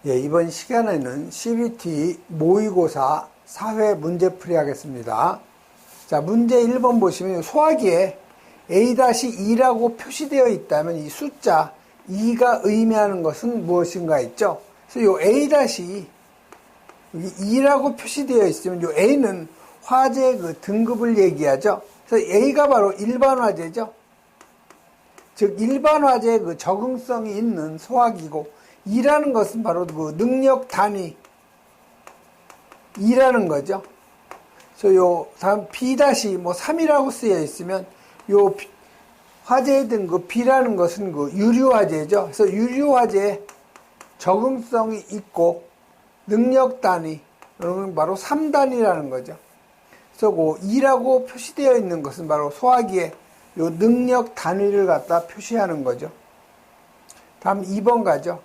예, 이번 시간에는 CBT 모의고사 사회 문제풀이 하겠습니다. 자, 문제 1번 보시면 소화기에 A-2라고 표시되어 있다면 이 숫자 2가 의미하는 것은 무엇인가 있죠? 그래서 요 A- 여기 2라고 표시되어 있으면 요 A는 화재의 그 등급을 얘기하죠. 그래서 A가 바로 일반 화재죠. 즉 일반 화재의 그 적응성이 있는 소화기고 2라는 것은 바로 그 능력 단위 2라는 거죠. 그래서 요 다음 B-3이라고 쓰여 있으면 요 화재의 등급 B라는 것은 그 유류 화재죠. 그래서 유류 화재에 적응성이 있고 능력 단위 그러면 바로 3단위라는 거죠. 그래서 그 2라고 표시되어 있는 것은 바로 소화기에 요 능력 단위를 갖다 표시하는 거죠. 다음 2번 가죠.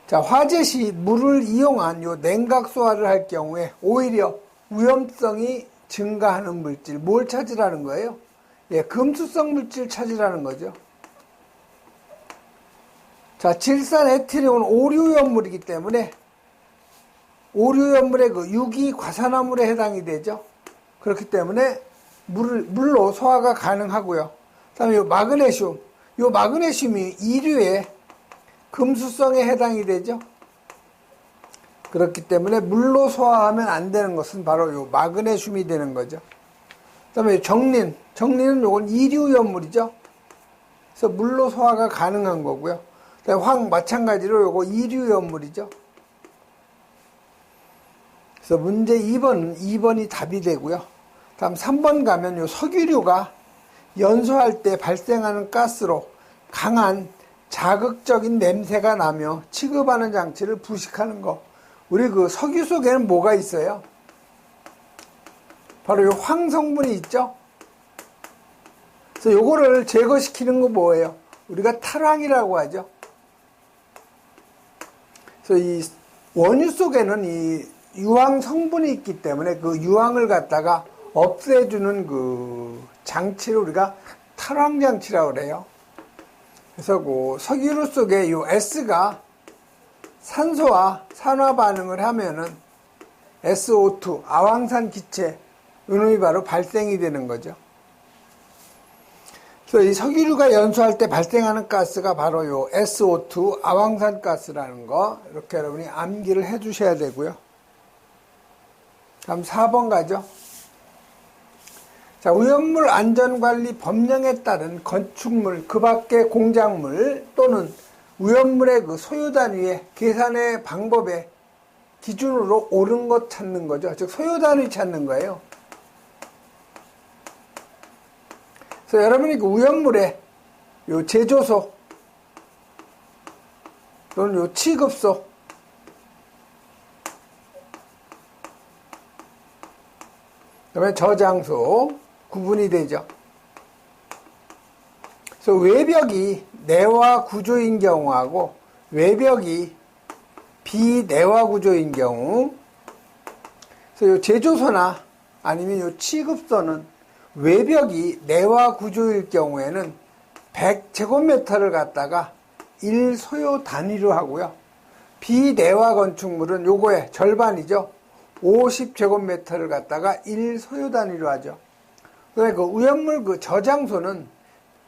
자, 화재 시 물을 이용한 요 냉각 소화를 할 경우에 오히려 위험성이 증가하는 물질, 뭘 찾으라는 거예요? 예, 금수성 물질 찾으라는 거죠. 자, 질산 에틸온은 오류연물이기 때문에 오류연물의 그 유기과산화물에 해당이 되죠. 그렇기 때문에 물로 소화가 가능하고요. 다음에 요 마그네슘이 이류의 금수성에 해당이 되죠. 그렇기 때문에 물로 소화하면 안 되는 것은 바로 요 마그네슘이 되는 거죠. 그 다음에 정린은 요건 이류연물이죠. 그래서 물로 소화가 가능한 거고요. 그다음에 마찬가지로 요거 이류연물이죠. 그래서 문제 2번이 답이 되고요. 다음 3번 가면 요 석유류가 연소할 때 발생하는 가스로 강한 자극적인 냄새가 나며 취급하는 장치를 부식하는 거. 우리 그 석유 속에는 뭐가 있어요? 바로 요 황성분이 있죠? 그래서 요거를 제거시키는 거 뭐예요? 우리가 탈황이라고 하죠. 그래서 이 원유 속에는 이 유황 성분이 있기 때문에 그 유황을 갖다가 없애주는 그 장치를 우리가 탈황 장치라고 그래요. 그래서 그 석유류 속에 이 S가 산소와 산화 반응을 하면은 SO2 아황산 기체 이놈이 바로 발생이 되는 거죠. 그래서 이 석유류가 연소할 때 발생하는 가스가 바로 요 SO2 아황산 가스라는 거 이렇게 여러분이 암기를 해 주셔야 되고요. 다음 4번 가죠. 자, 오염물 안전관리 법령에 따른 건축물, 그 밖의 공작물 또는 오염물의 그 소요 단위의 계산의 방법의 기준으로 옳은 것 찾는 거죠. 즉 소요 단위 찾는 거예요. 그래서 여러분이 그 오염물의 요 제조소 또는 요 취급소 그다음에 저장소 구분이 되죠. 그래서 외벽이 내화 구조인 경우하고 외벽이 비내화 구조인 경우, 그래서 요 제조소나 아니면 요 취급소는 외벽이 내화 구조일 경우에는 100제곱미터를 갖다가 1소요 단위로 하고요. 비내화 건축물은 요거의 절반이죠. 50제곱미터를 갖다가 1소요 단위로 하죠. 그러니까 그 오염물 그 저장소는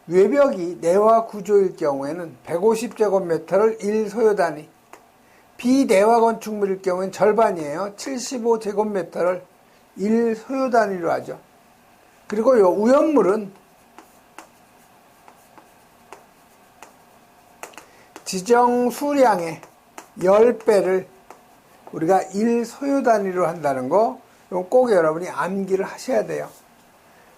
외벽이 내화 구조일 경우에는 150제곱미터를 1소요 단위, 비내화 건축물일 경우에는 절반이에요. 75제곱미터를 1소요 단위로 하죠. 그리고 요 오염물은 지정 수량의 10배를 우리가 1소요 단위로 한다는 거 꼭 여러분이 암기를 하셔야 돼요.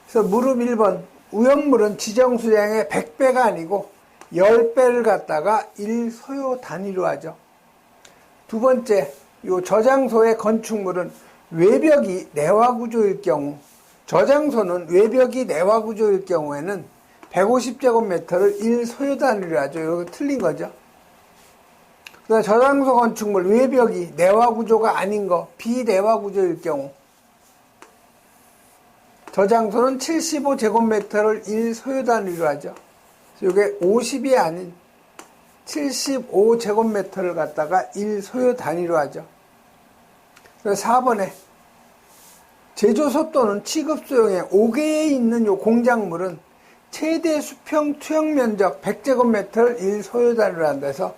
그래서 무릎 1번 오염물은 지정 수량의 100배가 아니고 10배를 갖다가 1소요 단위로 하죠. 두 번째, 요 저장소의 건축물은 외벽이 내화 구조일 경우, 저장소는 외벽이 내화 구조일 경우에는 150제곱미터를 1소요 단위로 하죠. 이거 틀린 거죠. 그다음 저장소 건축물 외벽이 내화 구조가 아닌 거, 비내화 구조일 경우 저장소는 75제곱미터를 1소요 단위로 하죠. 이게 50이 아닌 75제곱미터를 갖다가 1소요 단위로 하죠. 그래서 4번에 제조소 또는 취급소용에 5개에 있는 요 공작물은 최대 수평 투영 면적 100제곱미터를 1소요 단위로 한다 해서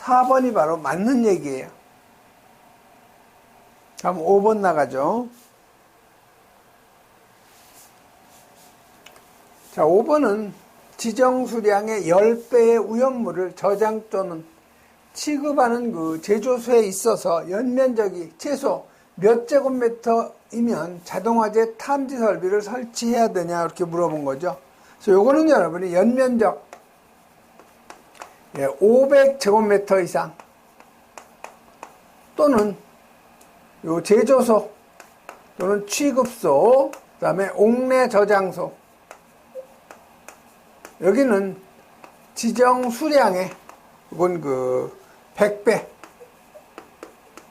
4번이 바로 맞는 얘기예요. 다음 5번 나가죠. 자, 5번은 지정 수량의 10배의 오염물을 저장 또는 취급하는 그 제조소에 있어서 연면적이 최소 몇 제곱미터이면 자동화재 탐지 설비를 설치해야 되냐 이렇게 물어본 거죠. 그래서 요거는 여러분이 연면적 500제곱미터 이상 또는 요 제조소 또는 취급소, 그 다음에 옥내 저장소, 여기는 지정 수량의 이건 그 100배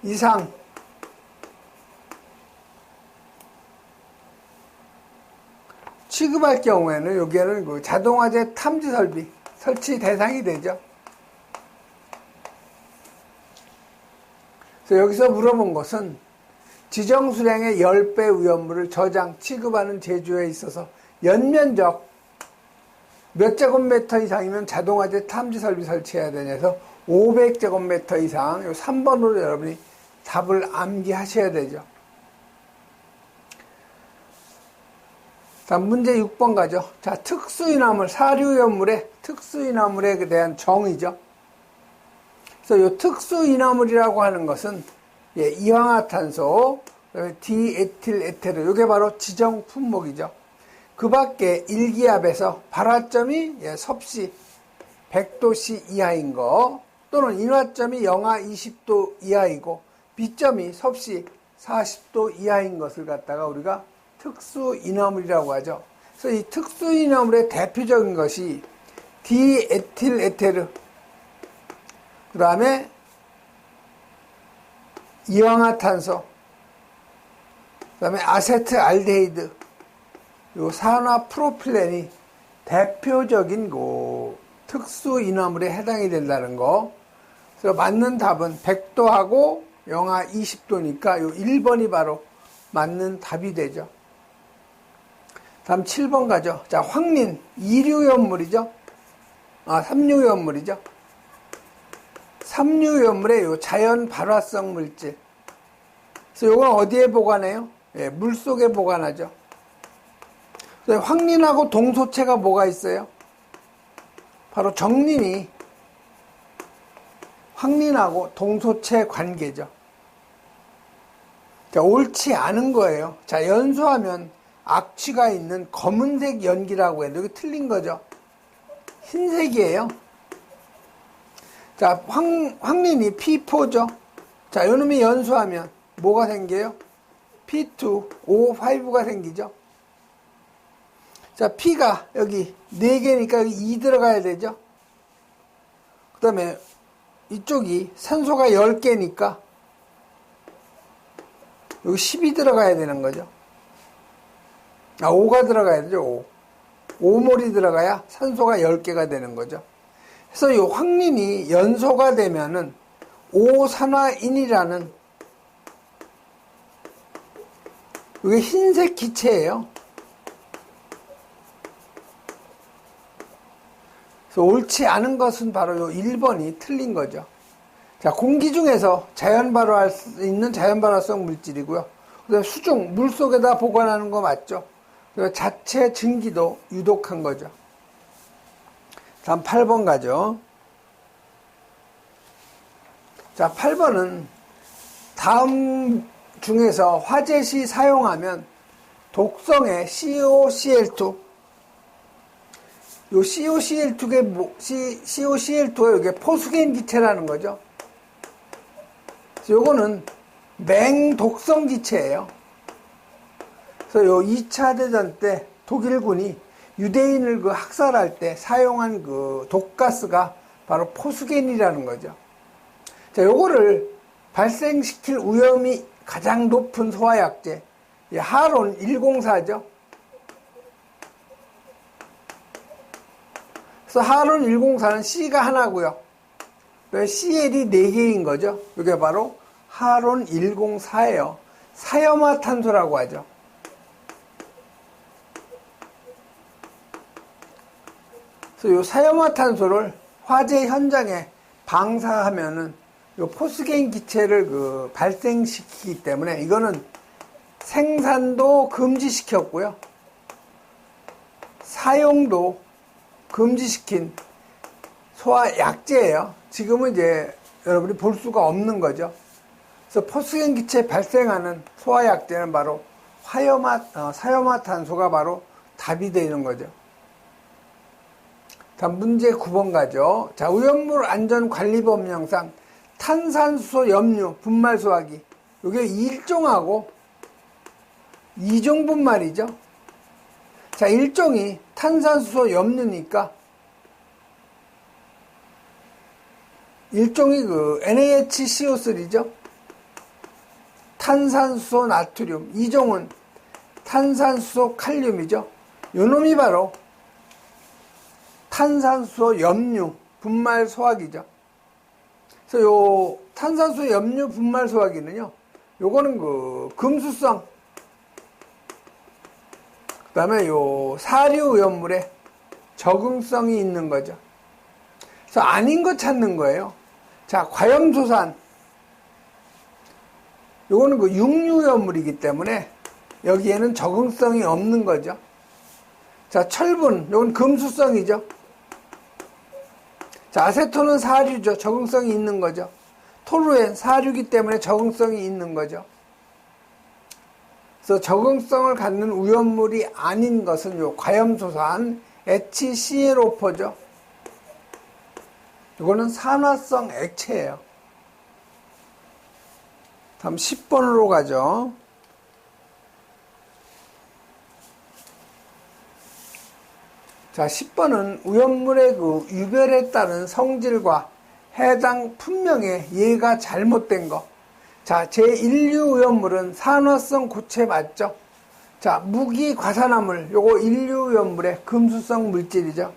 이상 취급할 경우에는 여기에는 그 자동화재 탐지 설비 설치 대상이 되죠. 그래서 여기서 물어본 것은 지정 수량의 10배 오염물을 저장, 취급하는 제조에 있어서 연면적 몇 제곱미터 이상이면 자동화재 탐지 설비 설치해야 되냐 해서 500제곱미터 이상, 요 3번으로 여러분이 답을 암기하셔야 되죠. 다음 문제 6번 가죠. 자, 특수인화물, 사료연물의 특수인화물에 대한 정의죠. 그래서 요 특수인화물이라고 하는 것은 이황화탄소, 그다음에 디에틸에테르, 요게 바로 지정 품목이죠. 그 밖에 일기압에서 발화점이 섭씨 100도씨 이하인 거, 또는 인화점이 영하 20도 이하이고 비점이 섭씨 40도 이하인 것을 갖다가 우리가 특수인화물이라고 하죠. 그래서 이 특수인화물의 대표적인 것이 디에틸에테르, 그 다음에 이황화탄소, 그 다음에 아세트알데히드, 요 산화 프로필렌이 대표적인 그 특수인화물에 해당이 된다는 거. 그래서 맞는 답은 100도하고 영하 20도니까 요 1번이 바로 맞는 답이 되죠. 다음 7번 가죠. 자, 황린, 2류연물이죠. 삼류연물이죠. 삼류연물의 요 자연 발화성 물질. 그래서 요건 어디에 보관해요? 물 속에 보관하죠. 황린하고 동소체가 뭐가 있어요? 바로 정린이 황린하고 동소체 관계죠. 자, 옳지 않은 거예요. 자, 연소하면 악취가 있는 검은색 연기라고 해요. 여기 틀린 거죠. 흰색이에요. 자, 황린이 P4죠. 자, 요놈이 연소하면 뭐가 생겨요? P2, O5가 생기죠. 자, P가 여기 4개니까 여기 2 들어가야 되죠. 그 다음에 이쪽이 산소가 10개니까 여기 10이 들어가야 되는 거죠. 5가 들어가야 되죠. 5몰이 들어가야 산소가 10개가 되는 거죠. 그래서 이 황린이 연소가 되면은 오산화인이라는 이게 흰색 기체예요. 그래서 옳지 않은 것은 바로 요 1번이 틀린 거죠. 자, 공기 중에서 자연 발화할 수 있는 자연 발화성 물질이고요. 그다음에 수중, 물 속에다 보관하는 거 맞죠? 그리고 자체 증기도 유독한 거죠. 다음 8번 가죠. 자, 8번은 다음 중에서 화재 시 사용하면 독성의 COCl2, 요 COCl2가 이게 포수겐 기체라는 거죠. 그래서 요거는 맹독성 기체예요. 그래서 요 2차 대전 때 독일군이 유대인을 그 학살할 때 사용한 그 독가스가 바로 포수겐이라는 거죠. 자, 요거를 발생시킬 위험이 가장 높은 소화약제, 하론 104죠. 그래서 하론 104는 C가 하나고요. CL이 4개인 거죠. 이게 바로 하론 104예요. 사염화탄소라고 하죠. 그래서 이 사염화탄소를 화재 현장에 방사하면은 이 포스겐 기체를 발생시키기 때문에 이거는 생산도 금지시켰고요. 사용도 금지시킨 소화약제예요. 지금은 이제 여러분이 볼 수가 없는 거죠. 그래서 포스겐 기체 발생하는 소화약제는 바로 사염화탄소가 바로 답이 되는 거죠. 다음 문제 9번 가죠. 자, 오염물 안전관리법령상 탄산수소 염류 분말 소화기 이게 1종하고 2종 분말이죠. 자, 1종이 탄산수소 염류니까 1종이 NaHCO3죠. 탄산수소 나트륨. 2종은 탄산수소 칼륨이죠. 요 놈이 바로 탄산수소 염류 분말 소화기죠. 그래서 요 탄산수소 염류 분말 소화기는요, 요거는 금수성, 그 다음에 요 사류 오염물에 적응성이 있는 거죠. 그래서 아닌 거 찾는 거예요. 자, 과염소산. 요거는 육류오염물이기 때문에 여기에는 적응성이 없는 거죠. 자, 철분. 요건 금수성이죠. 자, 아세톤은 사류죠. 적응성이 있는 거죠. 토루엔 사류기 때문에 적응성이 있는 거죠. 그래서 적응성을 갖는 오염물이 아닌 것은 요 과염소산 HClO4죠. 이거는 산화성 액체예요. 다음 10번으로 가죠. 자, 10번은 오염물의 유별에 따른 성질과 해당 품명의 예가 잘못된 거. 자, 제1류 오염물은 산화성 고체 맞죠? 자, 무기 과산화물, 요거 1류 오염물의 금수성 물질이죠.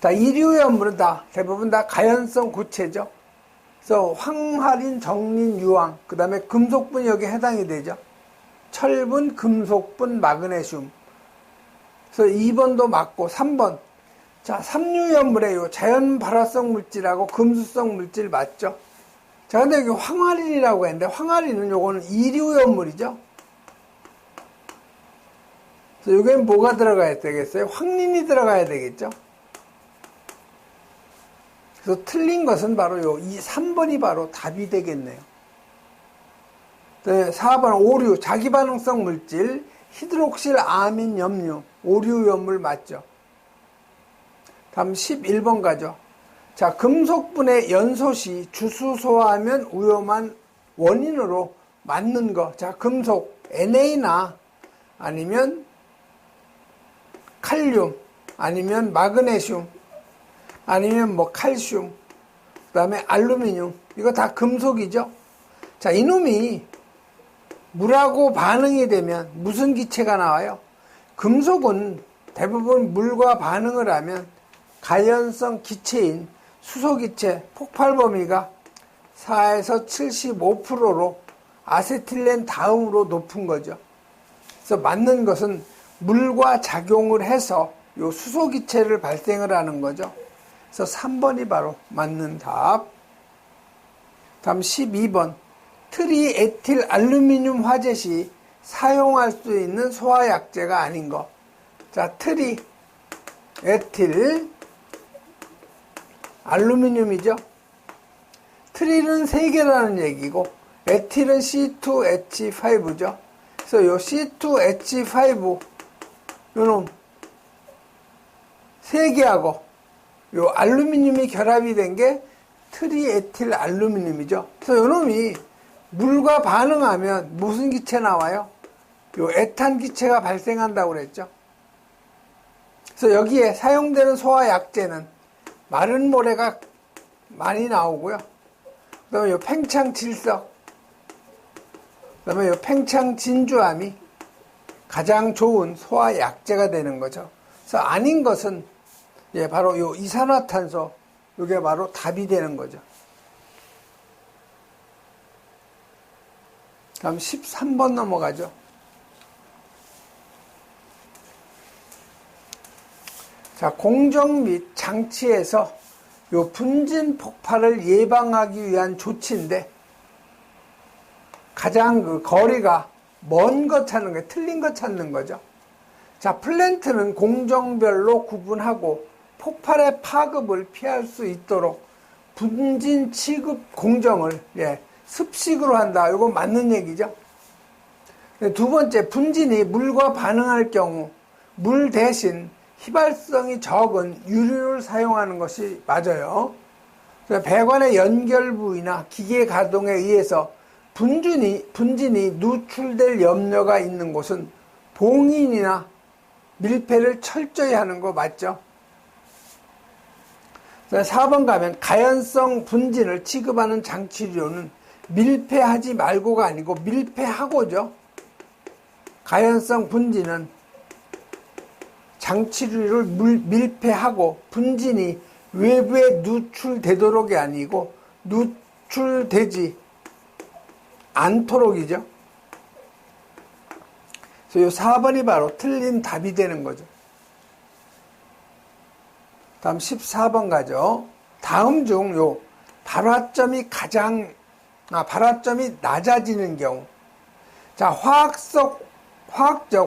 자, 2류 오염물은 대부분 다 가연성 고체죠. 그래서 황화린, 정린, 유황, 그 다음에 금속분이 여기에 해당이 되죠. 철분, 금속분, 마그네슘. 그래서 2번도 맞고 3번. 자, 3류 오염물의 요 자연 발화성 물질하고 금수성 물질 맞죠? 자, 근데 여기 황화린이라고 했는데 황화린은 요거는 2류 오염물이죠. 그래서 여기엔 뭐가 들어가야 되겠어요? 황린이 들어가야 되겠죠? 그래서 틀린 것은 바로 이 3번이 바로 답이 되겠네요. 네, 4번 오류, 자기반응성 물질, 히드록실 아민 염류, 오류 오염물 맞죠? 다음 11번 가죠. 자, 금속분의 연소시 주수소화하면 위험한 원인으로 맞는 거. 자, 금속 Na 아니면 칼륨 아니면 마그네슘 아니면 칼슘, 그 다음에 알루미늄, 이거 다 금속이죠. 자, 이놈이 물하고 반응이 되면 무슨 기체가 나와요? 금속은 대부분 물과 반응을 하면 가연성 기체인 수소기체 폭발 범위가 4에서 75%로 아세틸렌 다음으로 높은 거죠. 그래서 맞는 것은 물과 작용을 해서 요 수소기체를 발생을 하는 거죠. 그래서 3번이 바로 맞는 답. 다음 12번. 트리에틸 알루미늄 화재 시 사용할 수 있는 소화약제가 아닌 거. 자, 트리에틸 알루미늄이죠. 트릴은 3개라는 얘기고 에틸은 C2H5죠. 그래서 요 C2H5 요놈 3개하고 요 알루미늄이 결합이 된 게 트리에틸 알루미늄이죠. 그래서 요놈이 물과 반응하면 무슨 기체 나와요? 요 에탄 기체가 발생한다고 그랬죠. 그래서 여기에 사용되는 소화약제는 마른 모래가 많이 나오고요. 그 다음에 요 팽창질석, 그 다음에 요 팽창진주암이 가장 좋은 소화약제가 되는 거죠. 그래서 아닌 것은 바로 요 이산화탄소, 이게 바로 답이 되는 거죠. 다음 13번 넘어가죠. 자, 공정 및 장치에서 요 분진 폭발을 예방하기 위한 조치인데 가장 그 거리가 먼 거 찾는 거예요. 틀린 거 찾는 거죠. 자, 플랜트는 공정별로 구분하고 폭발의 파급을 피할 수 있도록 분진 취급 공정을 습식으로 한다. 이거 맞는 얘기죠. 두 번째, 분진이 물과 반응할 경우 물 대신 휘발성이 적은 유류를 사용하는 것이 맞아요. 배관의 연결 부위나 기계 가동에 의해서 분진이 누출될 염려가 있는 곳은 봉인이나 밀폐를 철저히 하는 거 맞죠? 4번 가면 가연성 분진을 취급하는 장치류는 밀폐하지 말고가 아니고 밀폐하고죠. 가연성 분진은 장치류를 밀폐하고 분진이 외부에 누출되도록이 아니고 누출되지 않도록이죠. 그래서 이 4번이 바로 틀린 답이 되는 거죠. 다음 14번 가죠. 다음 중 요 발화점이 낮아지는 경우. 자, 화학적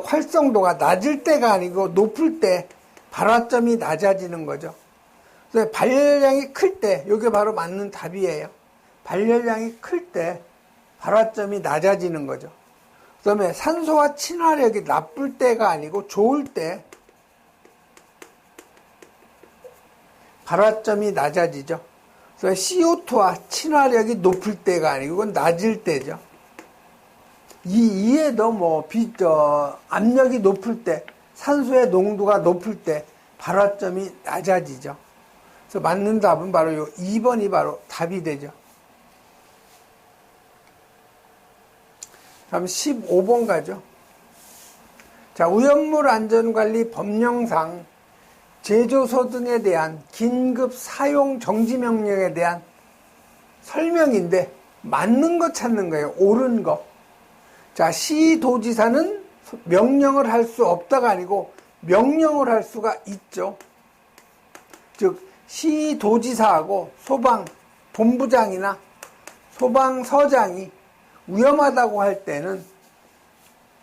활성도가 낮을 때가 아니고 높을 때 발화점이 낮아지는 거죠. 그래서 발열량이 클 때, 이게 바로 맞는 답이에요. 발열량이 클 때 발화점이 낮아지는 거죠. 그 다음에 산소와 친화력이 나쁠 때가 아니고 좋을 때 발화점이 낮아지죠. 그래서 CO2와 친화력이 높을 때가 아니고 그건 낮을 때죠. 이에도 압력이 높을 때, 산소의 농도가 높을 때 발화점이 낮아지죠. 그래서 맞는 답은 바로 요 2번이 바로 답이 되죠. 다음 15번 가죠. 자, 오염물 안전관리 법령상 제조소 등에 대한 긴급 사용 정지 명령에 대한 설명인데 맞는 거 찾는 거예요. 옳은 거. 자, 시도지사는 명령을 할 수 없다가 아니고 명령을 할 수가 있죠. 즉 시도지사하고 소방본부장이나 소방서장이 위험하다고 할 때는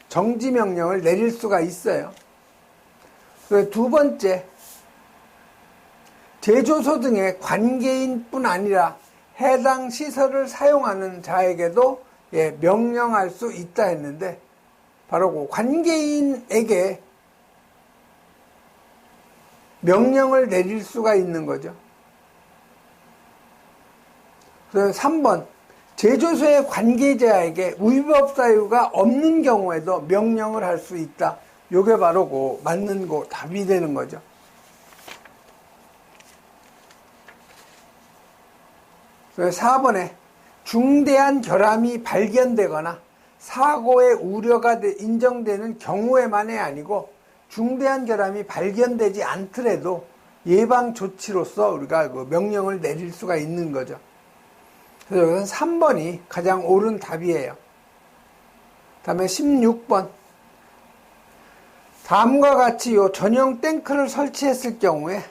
정지 명령을 내릴 수가 있어요. 그리고 두 번째, 제조소 등의 관계인뿐 아니라 해당 시설을 사용하는 자에게도 명령할 수 있다 했는데 바로 그 관계인에게 명령을 내릴 수가 있는 거죠. 그래서 3번, 제조소의 관계자에게 위법 사유가 없는 경우에도 명령을 할 수 있다. 요게 바로 그 맞는 거 답이 되는 거죠. 그래서 4번에 중대한 결함이 발견되거나 사고의 우려가 인정되는 경우에만이 아니고 중대한 결함이 발견되지 않더라도 예방 조치로서 우리가 그 명령을 내릴 수가 있는 거죠. 그래서 여기서 3번이 가장 옳은 답이에요. 다음에 16번. 다음과 같이 요 전용 탱크를 설치했을 경우에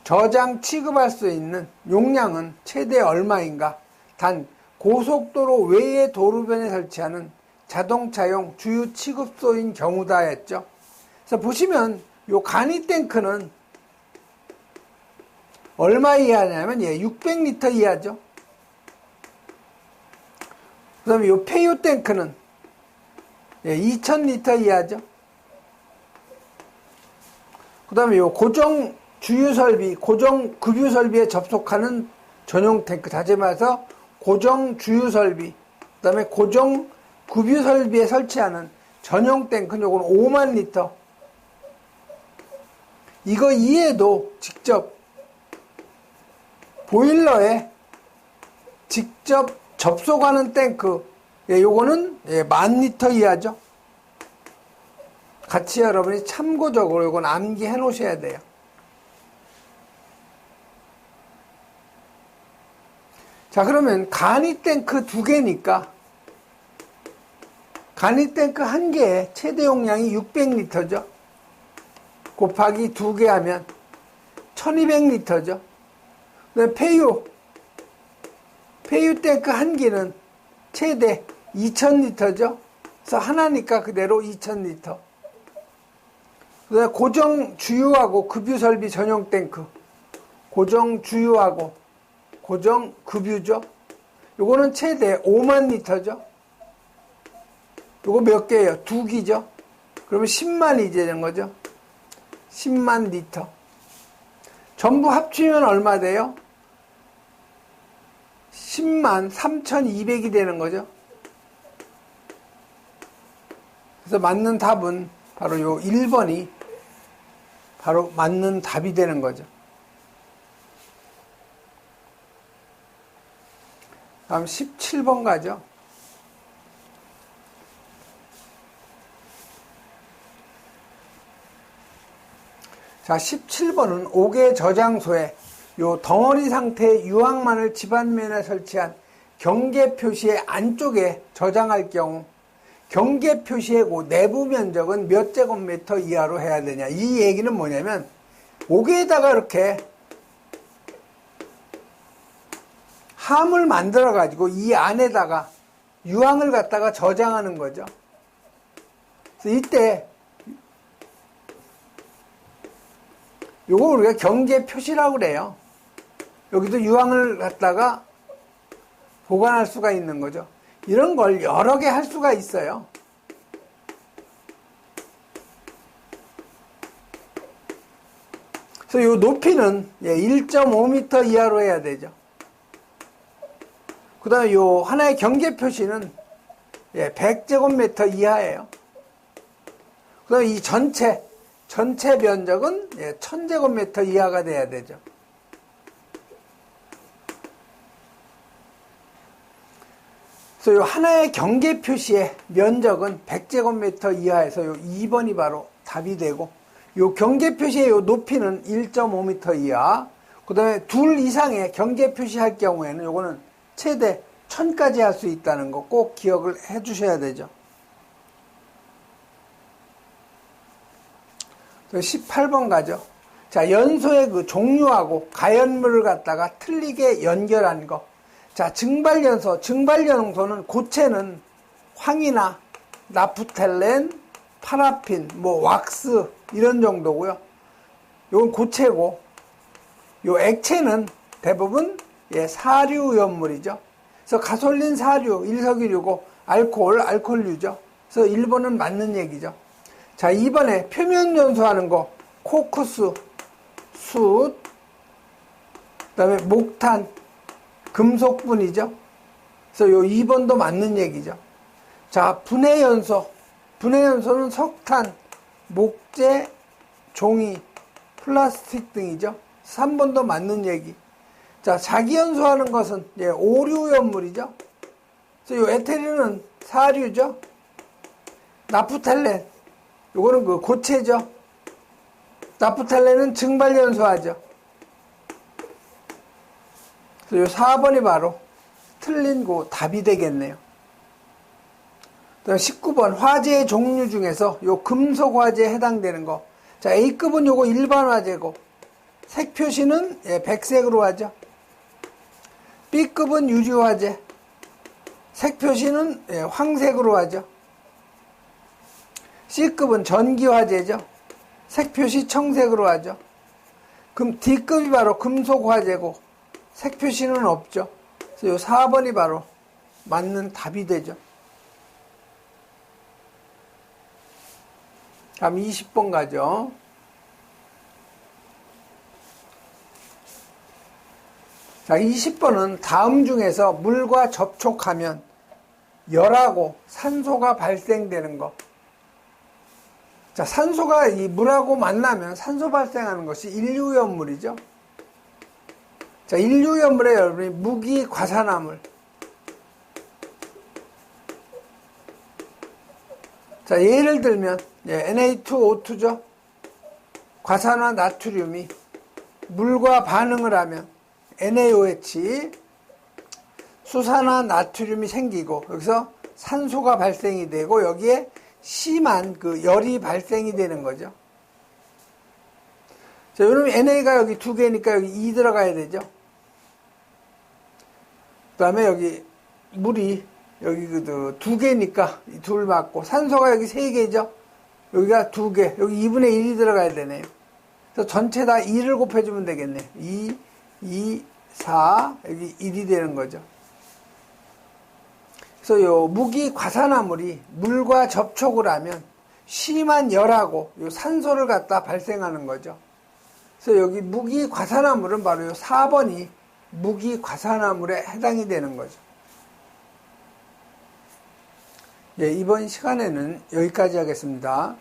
저장 취급할 수 있는 용량은 최대 얼마인가? 단 고속도로 외의 도로변에 설치하는 자동차용 주유 취급소인 경우다 했죠. 그래서 보시면 요 간이 탱크는 얼마 이하냐면 600리터 이하죠. 그 다음에 요 폐유 탱크는 2000리터 이하죠. 그 다음에 요 고정 주유 설비, 고정 급유 설비에 접속하는 전용 탱크, 다시 말해서 고정 주유 설비, 그 다음에 고정 급유 설비에 설치하는 전용 탱크는 요건 5만 리터. 이거 이외에도 직접 보일러에 직접 접속하는 탱크, 요거는 10,000리터 이하죠. 같이 여러분이 참고적으로 요건 암기해 놓으셔야 돼요. 자, 그러면 간이탱크 2개니까 간이탱크 1개의 최대 용량이 600리터죠. 곱하기 2개 하면 1200리터죠. 그다음에 폐유탱크 1개는 최대 2000리터죠. 그래서 하나니까 그대로 2000리터. 그다음에 고정 주유하고 급유 설비 전용 탱크. 고정 주유하고 고정 급유죠. 요거는 최대 5만 리터죠. 요거 몇 개예요? 2기죠. 그러면 10만이 되는 거죠. 10만 리터. 전부 합치면 얼마 돼요? 10만 3200이 되는 거죠. 그래서 맞는 답은 바로 요 1번이 바로 맞는 답이 되는 거죠. 다음 17번 가죠. 자, 17번은 5개 저장소에 요 덩어리 상태의 유황만을 집안면에 설치한 경계 표시의 안쪽에 저장할 경우 경계 표시의 내부 면적은 몇 제곱미터 이하로 해야 되냐. 이 얘기는 뭐냐면 5개에다가 이렇게 함을 만들어 가지고 이 안에다가 유황을 갖다가 저장하는 거죠. 그래서 이때 요거 우리가 경계 표시라고 그래요. 여기도 유황을 갖다가 보관할 수가 있는 거죠. 이런 걸 여러 개 할 수가 있어요. 그래서 요 높이는 1.5m 이하로 해야 되죠. 그 다음에 요 하나의 경계 표시는 100제곱미터 이하예요. 그 다음에 이 전체 면적은 1000제곱미터 이하가 돼야 되죠. 그래서 요 하나의 경계 표시의 면적은 100제곱미터 이하에서 요 2번이 바로 답이 되고, 요 경계 표시의 요 높이는 1.5m 이하, 그 다음에 둘 이상의 경계 표시할 경우에는 요거는 최대 1000까지 할 수 있다는 거 꼭 기억을 해 주셔야 되죠. 18번 가죠. 자, 연소의 그 종류하고 가연물을 갖다가 틀리게 연결한 거. 자, 증발연소는 고체는 황이나 나프텔렌, 파라핀, 왁스 이런 정도고요. 요건 고체고, 요 액체는 대부분 사류 연물이죠. 그래서 가솔린 사류, 일석이류고 알코올류죠. 그래서 1번은 맞는 얘기죠. 자, 2번에 표면 연소하는 거, 코크스, 숯, 그 다음에 목탄, 금속분이죠. 그래서 요 2번도 맞는 얘기죠. 자, 분해연소는 석탄, 목재, 종이, 플라스틱 등이죠. 3번도 맞는 얘기. 자, 자기연소하는 것은 오류연물이죠. 그래서 요 에테르는 사류죠. 나프탈렌, 요거는 그 고체죠. 나프탈렌은 증발연소하죠. 그래서 요 4번이 바로 틀린 답이 되겠네요. 그다음 19번 화재의 종류 중에서 요 금속 화재에 해당되는 거. 자, A급은 요거 일반 화재고 색 표시는 백색으로 하죠. B급은 유류 화재. 색 표시는 황색으로 하죠. C급은 전기 화재죠. 색 표시 청색으로 하죠. 그럼 D급이 바로 금속 화재고 색 표시는 없죠. 그래서 요 4번이 바로 맞는 답이 되죠. 다음 20번 가죠. 자, 20번은 다음 중에서 물과 접촉하면 열하고 산소가 발생되는 것. 자, 산소가 이 물하고 만나면 산소 발생하는 것이 인류연물이죠. 자, 인류연물에 여러분이 무기, 과산화물. 자, 예를 들면 Na2O2죠. 과산화 나트륨이 물과 반응을 하면 NaOH, 수산화 나트륨이 생기고 여기서 산소가 발생이 되고 여기에 심한 그 열이 발생이 되는 거죠. 자, 여러분 NA가 여기 2개니까 여기 2 들어가야 되죠. 그 다음에 여기 물이 여기 그 2개니까 2 맞고 산소가 여기 3개죠. 여기가 2개, 여기 2분의 1이 들어가야 되네요. 그래서 전체 다 2를 곱해주면 되겠네요. 2, 4, 여기 1이 되는 거죠. 그래서 요 무기 과산화물이 물과 접촉을 하면 심한 열하고 요 산소를 갖다 발생하는 거죠. 그래서 여기 무기 과산화물은 바로 요 4번이 무기 과산화물에 해당이 되는 거죠. 예, 이번 시간에는 여기까지 하겠습니다.